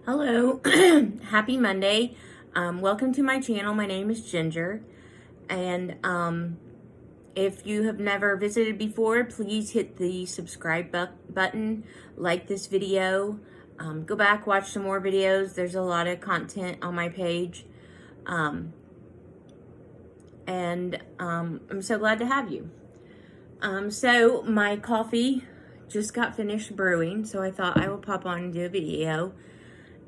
Hello, happy Monday. Welcome to my channel. My name is Ginger, and if you have never visited before, please hit the subscribe button, like this video, go back, watch some more videos. There's a lot of content on my page, and I'm so glad to have you. So my coffee just got finished brewing, so I thought I will pop on and do a video.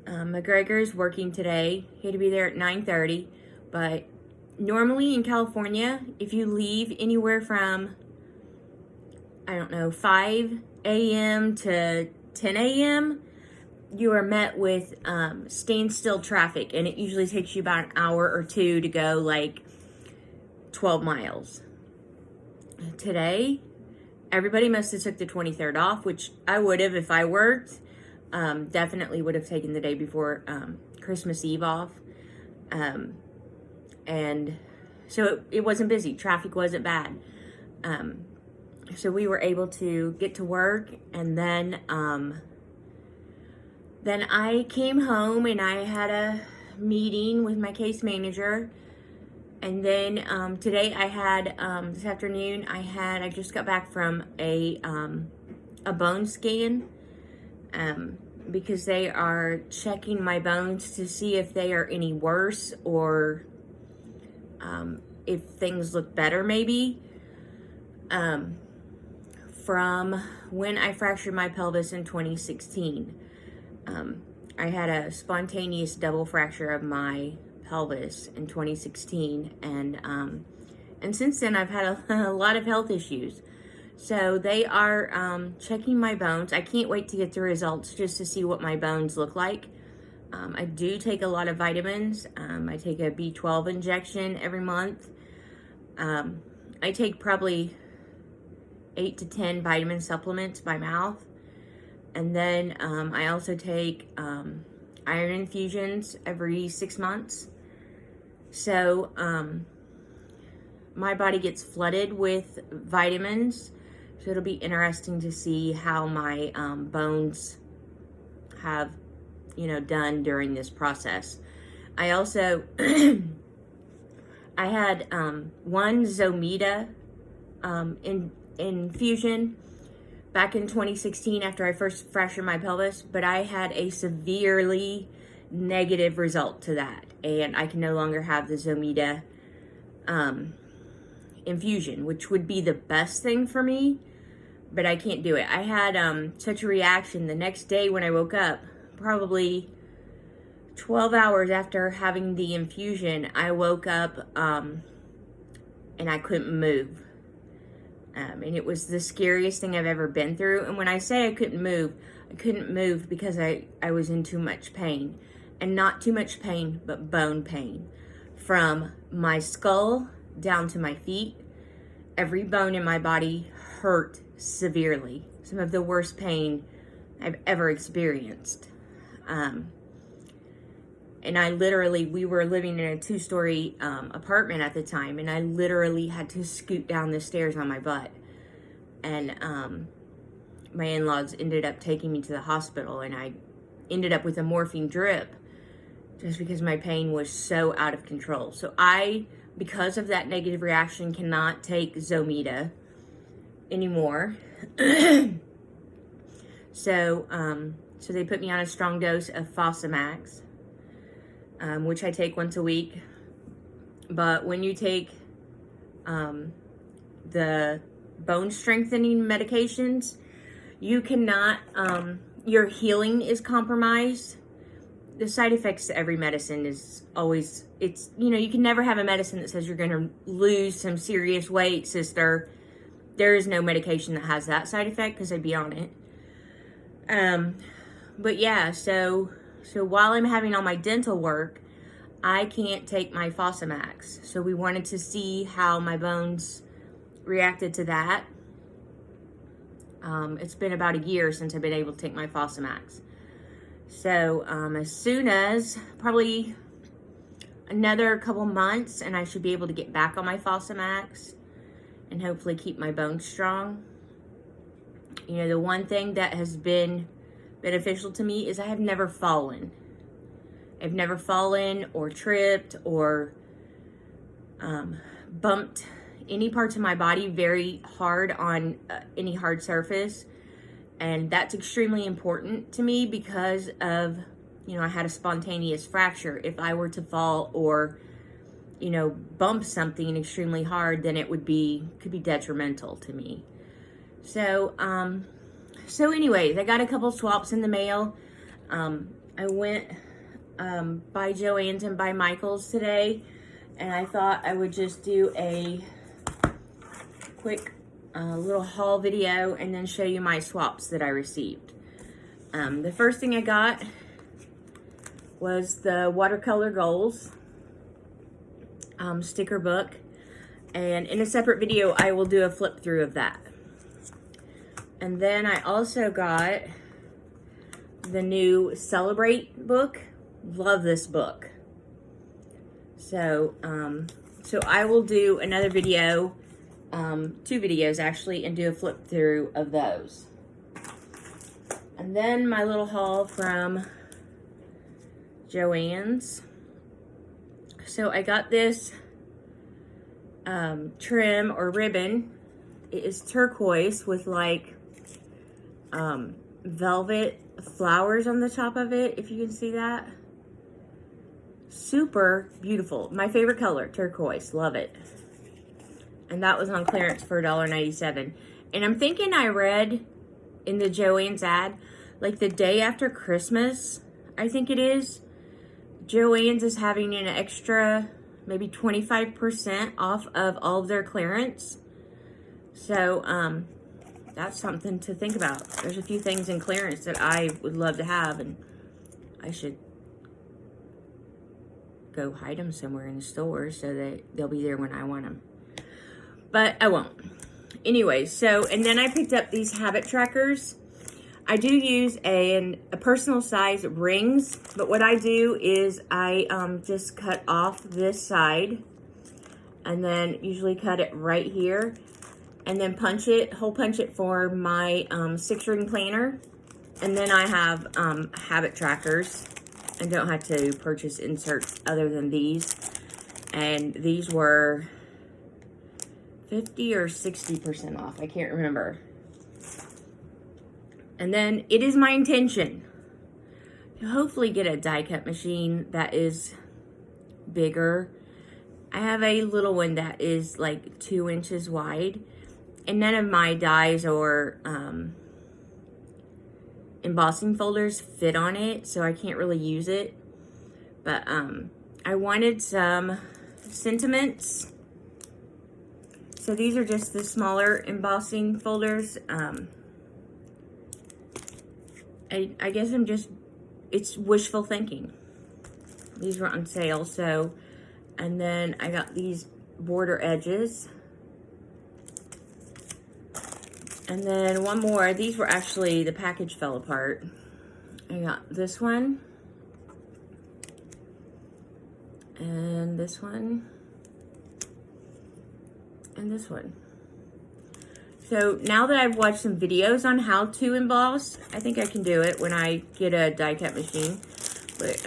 McGregor is working today. He had to be there at 9:30, but normally in California, if you leave anywhere from, 5 a.m. to 10 a.m., you are met with standstill traffic, and it usually takes you about an hour or two to go like 12 miles. Today, everybody must have took the 23rd off, which I would have if I worked. Definitely would have taken the day before Christmas Eve off. And so it wasn't busy. Traffic wasn't bad. So we were able to get to work, and then I came home and I had a meeting with my case manager. And then today I had, this afternoon, I just got back from a bone scan. Because they are checking my bones to see if they are any worse or if things look better maybe. From when I fractured my pelvis in 2016. I had a spontaneous double fracture of my pelvis in 2016, and since then I've had a lot of health issues. So they are checking my bones. I can't wait to get the results just to see what my bones look like. I do take a lot of vitamins. I take a B12 injection every month. I take probably 8 to 10 vitamin supplements by mouth. And then I also take iron infusions every 6 months. So my body gets flooded with vitamins. So it'll be interesting to see how my bones have, done during this process. I also, I had one Zometa infusion back in 2016 after I first fractured my pelvis, but I had a severely negative result to that, and I can no longer have the Zometa infusion, which would be the best thing for me, but I can't do it. I had such a reaction the next day when I woke up, probably 12 hours after having the infusion. I woke up and I couldn't move. And it was the scariest thing I've ever been through. And when I say I couldn't move because I was in too much pain. And not too much pain, but bone pain. From my skull down to my feet, every bone in my body hurt severely. Some of the worst pain I've ever experienced. And we were living in a 2-story apartment at the time, and I literally had to scoot down the stairs on my butt. And my in-laws ended up taking me to the hospital, and I ended up with a morphine drip just because my pain was so out of control. So because of that negative reaction, cannot take Zometa anymore. So they put me on a strong dose of Fosamax, which I take once a week. But when you take the bone strengthening medications, you cannot, your healing is compromised. The side effects to every medicine is always, you can never have a medicine that says you're going to lose some serious weight, sister. There is no medication that has that side effect because I'd be on it. But yeah, so while I'm having all my dental work, I can't take my Fosamax. So we wanted to see how my bones reacted to that. It's been about a year since I've been able to take my Fosamax. So as soon as probably another couple months, and I should be able to get back on my Fosamax and hopefully keep my bones strong. The one thing that has been beneficial to me is I have never fallen. I've never fallen or tripped or bumped any parts of my body very hard on any hard surface. And that's extremely important to me because of, you know, I had a spontaneous fracture. If I were to fall or, you know, bump something extremely hard, then it could be detrimental to me. So, anyways, I got a couple swaps in the mail. I went by JoAnn's and by Michael's today, and I thought I would just do a quick little haul video and then show you my swaps that I received. The first thing I got was the watercolor goals sticker book, and in a separate video I will do a flip through of that. And then I also got the new Celebrate book. Love this book. So so I will do another video, 2 videos actually, and do a flip through of those. And then my little haul from JoAnn's. So I got this trim or ribbon. It is turquoise with like velvet flowers on the top of it, if you can see that. Super beautiful. My favorite color, turquoise. Love it. And that was on clearance for $1.97. And I'm thinking I read in the JoAnn's ad, like the day after Christmas, I think it is, JoAnn's is having an extra maybe 25% off of all of their clearance. So that's something to think about. There's a few things in clearance that I would love to have, and I should go hide them somewhere in the store so that they'll be there when I want them. But I won't. Anyway, so, and then I picked up these habit trackers. I do use a personal size rings, but what I do is I just cut off this side and then usually cut it right here and then hole punch it for my 6-ring planner. And then I have habit trackers and don't have to purchase inserts other than these. And these were 50 or 60% off. I can't remember. And then it is my intention to hopefully get a die cut machine that is bigger. I have a little one that is like 2 inches wide, and none of my dies or embossing folders fit on it, so I can't really use it. But I wanted some sentiments. So these are just the smaller embossing folders. I guess it's wishful thinking. These were on sale, so, and then I got these border edges. And then one more, these were actually, the package fell apart. I got this one. And this one. And this one. So now that I've watched some videos on how to emboss, I think I can do it when I get a die cut machine. But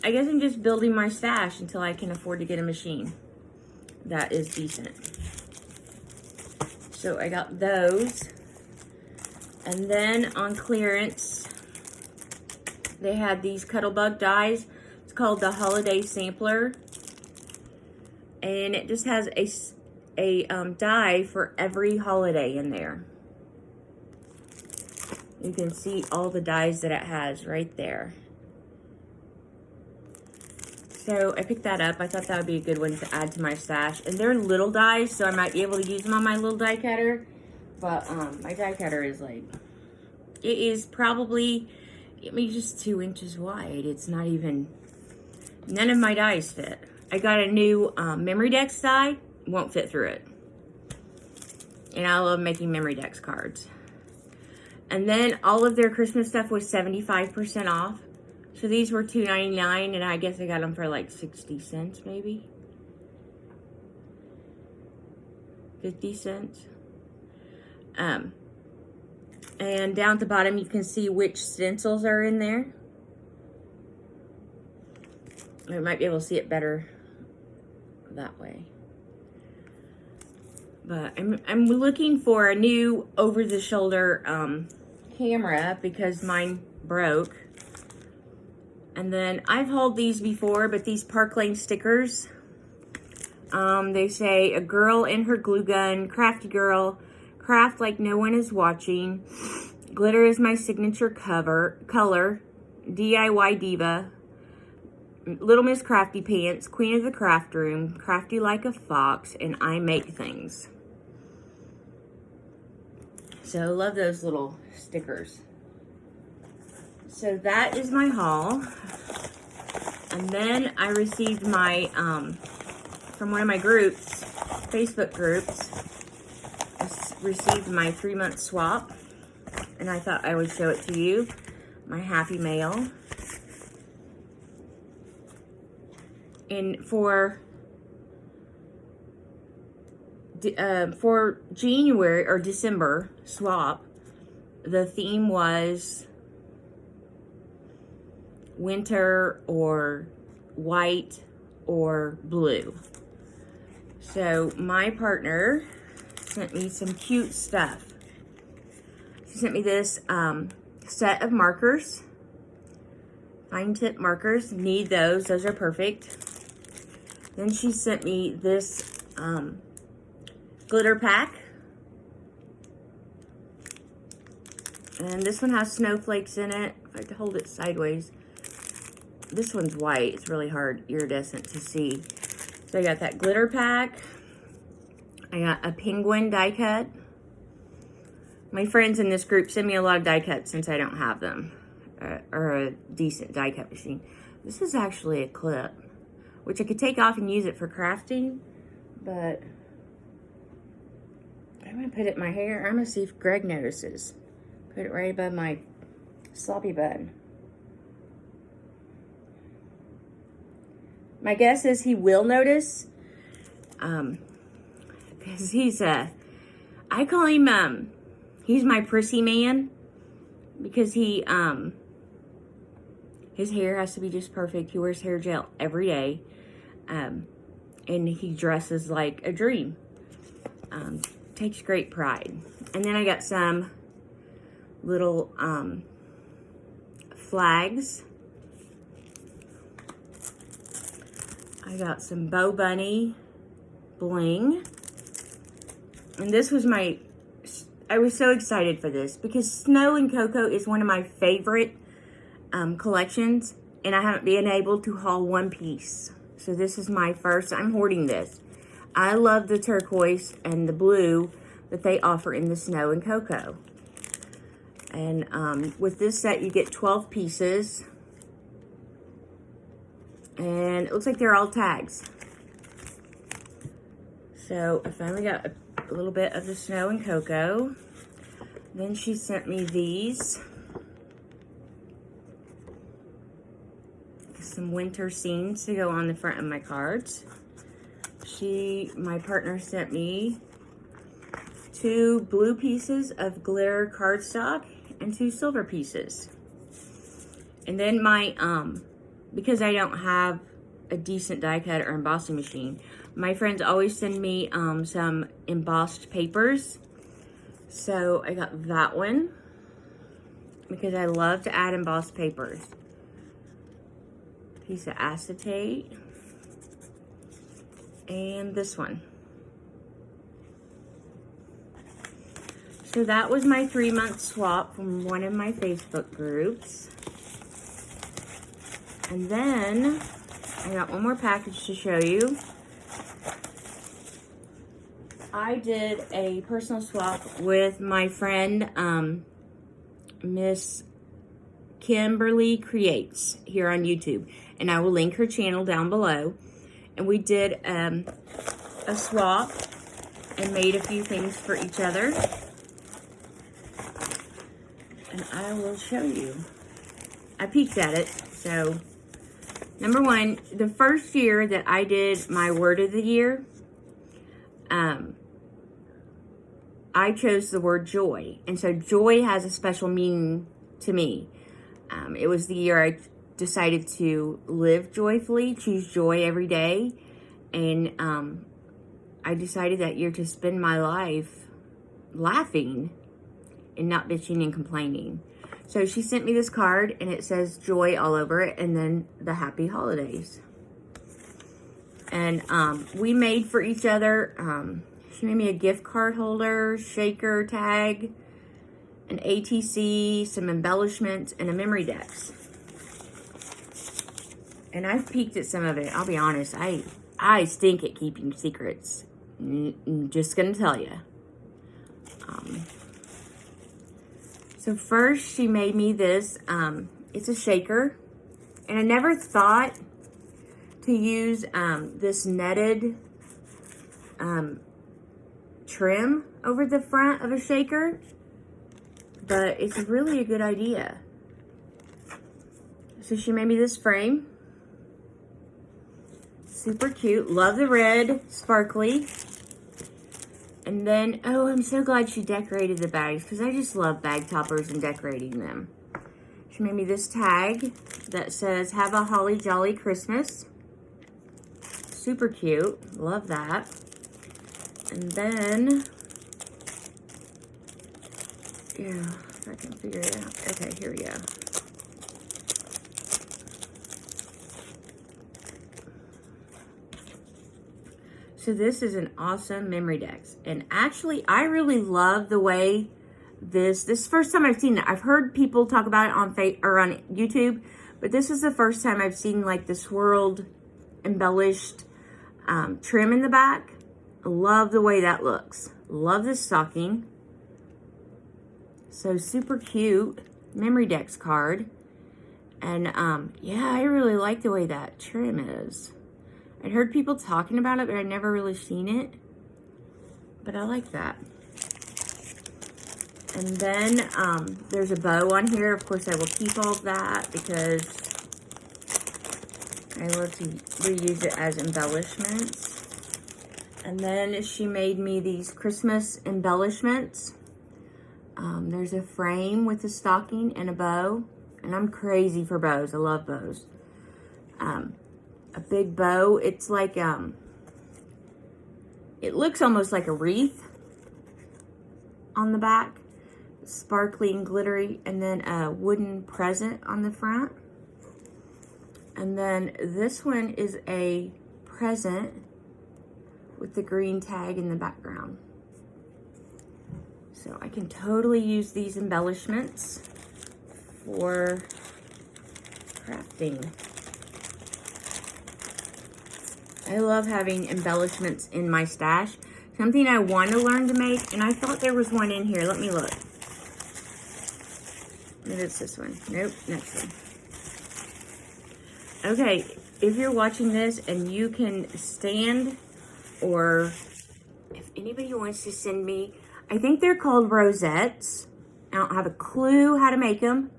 I guess I'm just building my stash until I can afford to get a machine that is decent. So I got those. And then on clearance, they had these Cuttlebug dies. It's called the Holiday Sampler. And it just has a die for every holiday in there. You can see all the dies that it has right there. So I picked that up. I thought that would be a good one to add to my stash. And they're little dies, so I might be able to use them on my little die cutter. But my die cutter is like, it is probably, I mean, just 2 inches wide. It's not even, none of my dies fit. I got a new Memory Dex die. Won't fit through it. And I love making Memory Dex cards. And then all of their Christmas stuff was 75% off. So these were $2.99, and I guess I got them for like 60 cents maybe. 50 cents. And down at the bottom you can see which stencils are in there. I might be able to see it better that way. But I'm looking for a new over-the-shoulder camera because mine broke. And then I've hauled these before, but these Park Lane stickers, they say, a girl and her glue gun, crafty girl, craft like no one is watching, glitter is my signature color, DIY diva, Little Miss Crafty Pants, queen of the craft room, crafty like a fox, and I make things. So I love those little stickers. So that is my haul. And then I received my, from one of my groups, Facebook groups, I received my 3-month swap. And I thought I would show it to you. My Happy Mail. And for January or December swap, the theme was winter or white or blue. So my partner sent me some cute stuff. She sent me this set of markers, fine tip markers. Need those. Those are perfect. Then she sent me this glitter pack. And this one has snowflakes in it. If I could hold it sideways. This one's white. It's really hard, iridescent to see. So I got that glitter pack. I got a penguin die cut. My friends in this group send me a lot of die cuts since I don't have them. Or a decent die cut machine. This is actually a clip, which I could take off and use it for crafting. But I'm going to put it in my hair. I'm going to see if Greg notices. Put it right above my sloppy bun. My guess is he will notice. Because he's I call him, he's my prissy man. Because he, his hair has to be just perfect. He wears hair gel every day. And he dresses like a dream. Takes great pride. And then I got some little flags. I got some Bow Bunny bling. And this was I was so excited for this because Snow and Cocoa is one of my favorite collections. And I haven't been able to haul one piece. So this is my first. I'm hoarding this. I love the turquoise and the blue that they offer in the Snow and Cocoa. And with this set, you get 12 pieces. And it looks like they're all tags. So I finally got a little bit of the Snow and Cocoa. Then she sent me these. Some winter scenes to go on the front of my cards. My partner sent me 2 blue pieces of glitter cardstock and 2 silver pieces. And then because I don't have a decent die cut or embossing machine, my friends always send me some embossed papers. So I got that one because I love to add embossed papers. Piece of acetate. And this one. So that was my 3-month swap from one of my Facebook groups. And then I got one more package to show you. I did a personal swap with my friend, Miss Kimberly Creates here on YouTube. And I will link her channel down below. And we did a swap and made a few things for each other. And I will show you. I peeked at it. So, number one, the first year that I did my word of the year, I chose the word joy. And so joy has a special meaning to me. It was the year I decided to live joyfully, choose joy every day. And I decided that year to spend my life laughing and not bitching and complaining. So she sent me this card, and it says joy all over it, and then the happy holidays. And we made for each other, she made me a gift card holder, shaker tag, an ATC, some embellishments, and a memory dex. And I've peeked at some of it. I'll be honest, I stink at keeping secrets. Just gonna tell you. So first, she made me this. It's a shaker, and I never thought to use this netted trim over the front of a shaker, but it's really a good idea. So she made me this frame. Super cute. Love the red, sparkly. And then, oh, I'm so glad she decorated the bags, because I just love bag toppers and decorating them. She made me this tag that says, "Have a holly jolly Christmas." Super cute. Love that. And then, yeah, if I can figure it out. Okay, here we go. So this is an awesome memory dex. And actually, I really love the way this is the first time I've seen it. I've heard people talk about it on YouTube, but this is the first time I've seen like the swirled, embellished trim in the back. I love the way that looks. Love this stocking. So super cute memory dex card. And yeah, I really like the way that trim is. I'd heard people talking about it, but I'd never really seen it. But I like that. And then there's a bow on here. Of course, I will keep all of that because I love to reuse it as embellishments. And then she made me these Christmas embellishments. There's a frame with a stocking and a bow. And I'm crazy for bows. I love bows. A big bow. It's like, it looks almost like a wreath on the back. Sparkly and glittery. And then a wooden present on the front. And then this one is a present with the green tag in the background. So I can totally use these embellishments for crafting. I love having embellishments in my stash. Something I want to learn to make, and I thought there was one in here. Let me look. Maybe it's this one. Nope, next one. Okay, if you're watching this and you can stand, or if anybody wants to send me, I think they're called rosettes. I don't have a clue how to make them.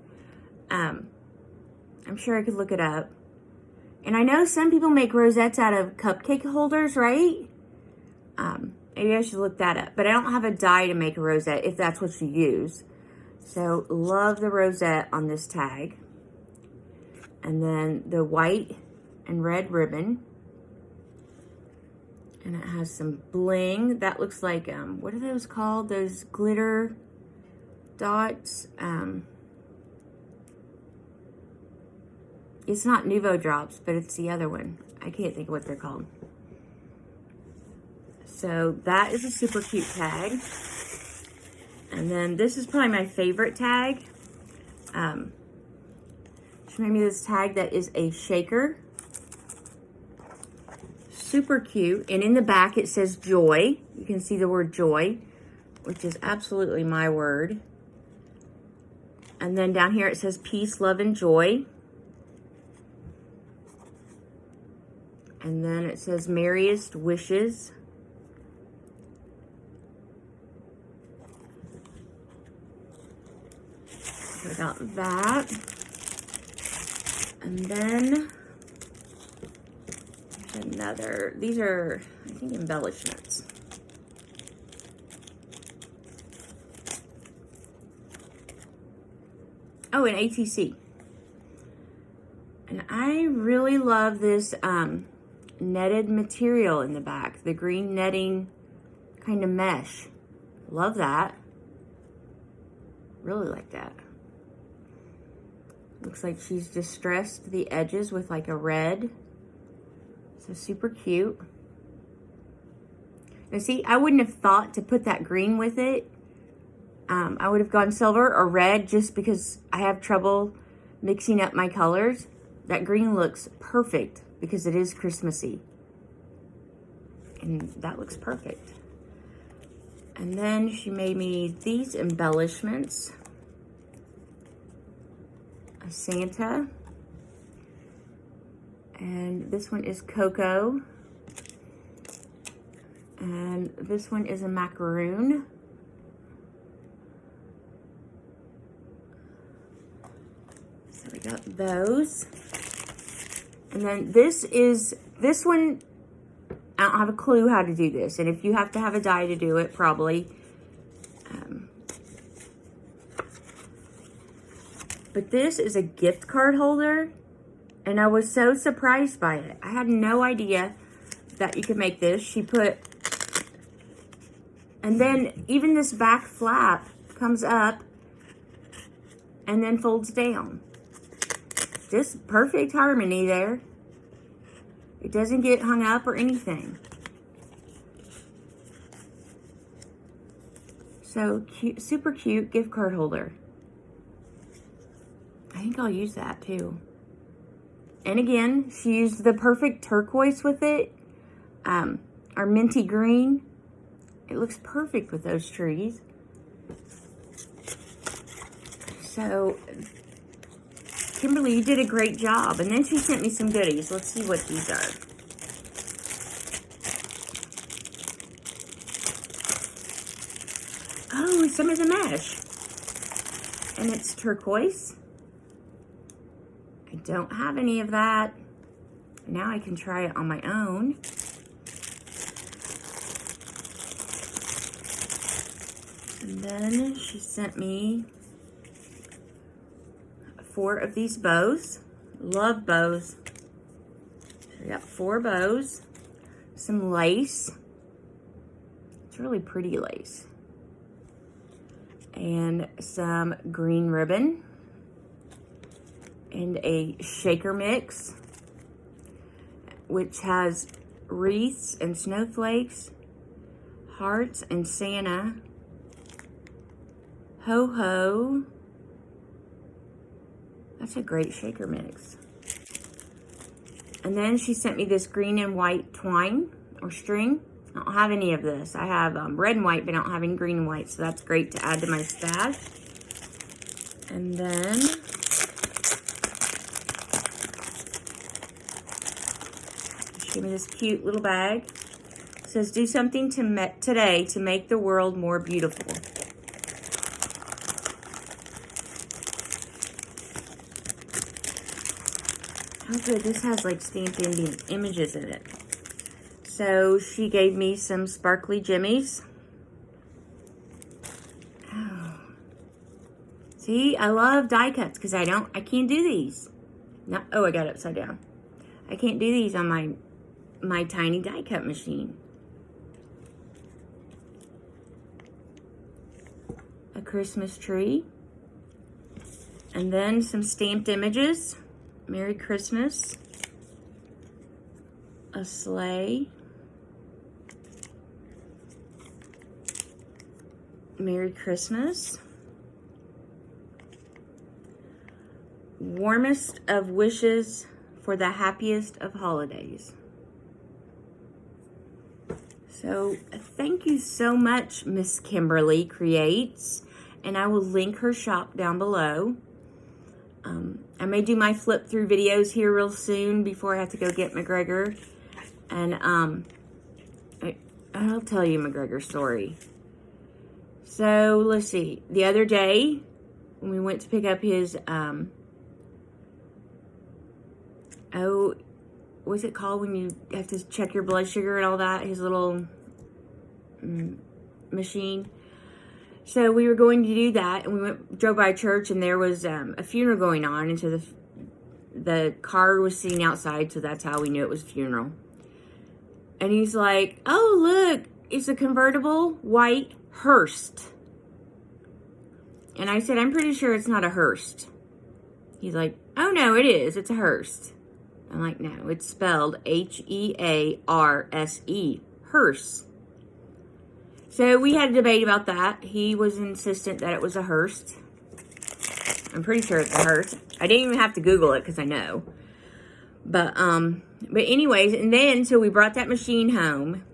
I'm sure I could look it up. And I know some people make rosettes out of cupcake holders, right? Maybe I should look that up. But I don't have a die to make a rosette if that's what you use. So, love the rosette on this tag. And then the white and red ribbon. And it has some bling. That looks like, what are those called? Those glitter dots. It's not Nuvo Drops, but it's the other one. I can't think of what they're called. So that is a super cute tag. And then this is probably my favorite tag. She made me this tag that is a shaker. Super cute. And in the back it says joy. You can see the word joy, which is absolutely my word. And then down here it says peace, love, and joy. And then it says merriest wishes. So I got that. And then there's another, these are, I think, embellishments. Oh, an ATC. And I really love this netted material in the back. The green netting kind of mesh. Love that. Really like that. Looks like she's distressed the edges with like a red. So super cute. Now see, I wouldn't have thought to put that green with it. I would have gone silver or red just because I have trouble mixing up my colors. That green looks perfect because it is Christmassy. And that looks perfect. And then she made me these embellishments. A Santa. And this one is Cocoa. And this one is a macaroon. So we got those. And then this one, I don't have a clue how to do this. And if you have to have a die to do it, probably. But this is a gift card holder. And I was so surprised by it. I had no idea that you could make this. She put, and then even this back flap comes up and then folds down. Just perfect harmony there. It doesn't get hung up or anything. So cute, super cute gift card holder. I think I'll use that too. And again, she used the perfect turquoise with it. Our minty green. It looks perfect with those trees. So, Kimberly, you did a great job. And then she sent me some goodies. Let's see what these are. Oh, some of the mesh. And it's turquoise. I don't have any of that. Now I can try it on my own. And then she sent me 4 of these bows. Love bows. So we got 4 bows. Some lace. It's really pretty lace. And some green ribbon. And a shaker mix, which has wreaths and snowflakes, hearts and Santa, ho-ho. That's a great shaker mix. And then she sent me this green and white twine or string. I don't have any of this. I have red and white, but I don't have any green and white, so that's great to add to my stash. And then give me this cute little bag. It says, do something today to make the world more beautiful. How good. This has like stamped images in it. So she gave me some sparkly jimmies. Oh. See, I love die cuts because I can't do these. No, oh, I got it upside down. I can't do these on my tiny die cut machine. A Christmas tree. And then some stamped images. Merry Christmas. A sleigh. Merry Christmas. Warmest of wishes for the happiest of holidays. So thank you so much, Miss Kimberly Creates, and I will link her shop down below. I may do my flip through videos here real soon before I have to go get McGregor, and I'll tell you McGregor's story. So let's see. The other day when we went to pick up his what's it called when you have to check your blood sugar and all that? His little machine. So we were going to do that, and we drove by a church, and there was a funeral going on, and so the car was sitting outside, so that's how we knew it was a funeral. And he's like, oh, look, it's a convertible white hearse. And I said, I'm pretty sure it's not a hearse. He's like, oh, no, it is. It's a hearse. I'm like, no, it's spelled Hearse, hearse. So we had a debate about that. He was insistent that it was a hearse. I'm pretty sure it's a hearse. I didn't even have to Google it because I know. But anyways, and then, so we brought that machine home.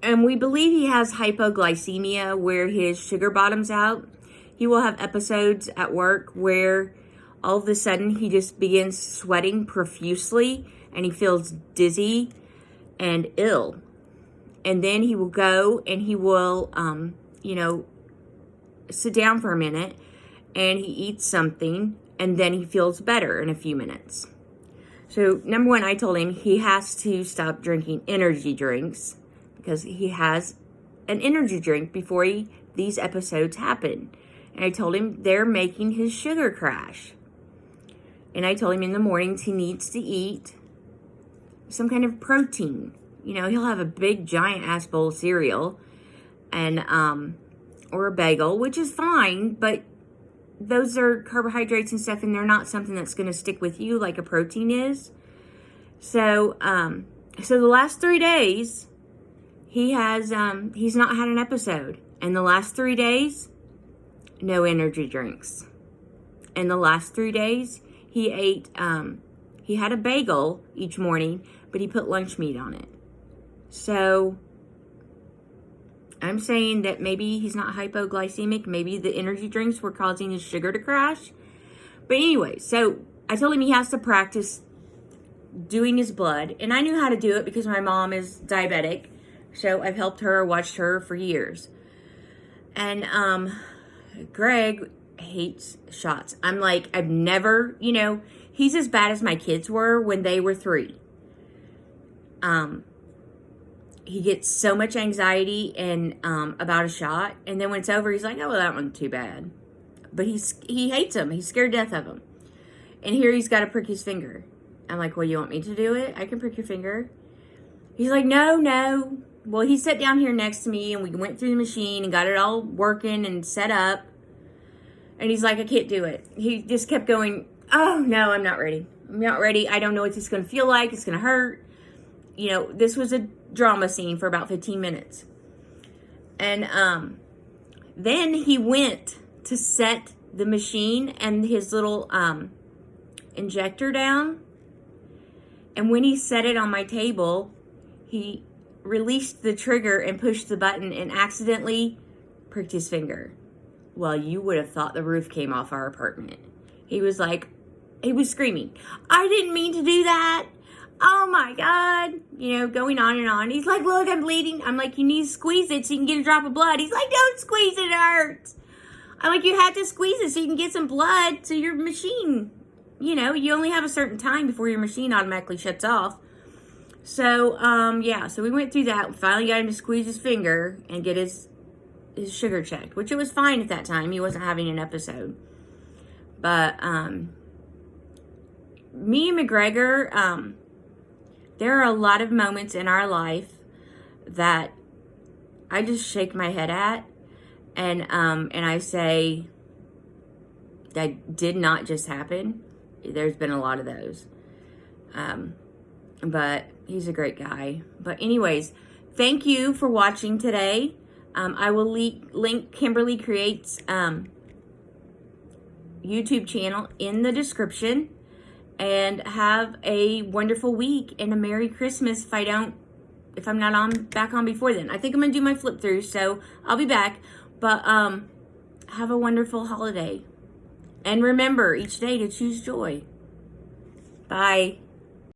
And we believe he has hypoglycemia where his sugar bottoms out. He will have episodes at work where all of a sudden he just begins sweating profusely and he feels dizzy and ill. And then he will go and he will, sit down for a minute and he eats something and then he feels better in a few minutes. So, number one, I told him he has to stop drinking energy drinks because he has an energy drink before these episodes happen. And I told him they're making his sugar crash. And I told him in the mornings he needs to eat some kind of protein. He'll have a big giant ass bowl of cereal and or a bagel, which is fine, but those are carbohydrates and stuff, and they're not something that's going to stick with you like a protein is. So the last 3 days he has he's not had an episode, and the last 3 days no energy drinks. And the last 3 days he ate he had a bagel each morning, but he put lunch meat on it. So I'm saying that maybe he's not hypoglycemic. Maybe the energy drinks were causing his sugar to crash. But anyway, so I told him he has to practice doing his blood. And I knew how to do it because my mom is diabetic. So I've helped her, watched her for years. And Greg hates shots. I'm like, I've never, he's as bad as my kids were when they were 3. He gets so much anxiety and about a shot, and then when it's over, he's like, "Oh, well, that wasn't too bad." But he hates them. He's scared to death of them. And here he's got to prick his finger. I'm like, "Well, you want me to do it? I can prick your finger." He's like, "No." Well, he sat down here next to me, and we went through the machine and got it all working and set up. And he's like, "I can't do it." He just kept going, "Oh no, I'm not ready. I'm not ready. I don't know what this is going to feel like. It's going to hurt." This was a drama scene for about 15 minutes. And then he went to set the machine and his little injector down. And when he set it on my table, he released the trigger and pushed the button and accidentally pricked his finger. Well, you would have thought the roof came off our apartment. He was screaming, "I didn't mean to do that. Oh my God," going on and on. He's like, "Look, I'm bleeding." I'm like, "You need to squeeze it so you can get a drop of blood." He's like, "Don't squeeze it, it hurts." I'm like, "You have to squeeze it so you can get some blood so your machine, you only have a certain time before your machine automatically shuts off." So, so we went through that. We finally got him to squeeze his finger and get his sugar checked, which it was fine at that time. He wasn't having an episode. But, me and McGregor, there are a lot of moments in our life that I just shake my head at, and I say, that did not just happen. There's been a lot of those. But he's a great guy. But anyways, thank you for watching today. I will link Kimberly Creates YouTube channel in the description. And have a wonderful week and a Merry Christmas if I'm not back on before then. I think I'm going to do my flip through, so I'll be back. But have a wonderful holiday. And remember each day to choose joy. Bye.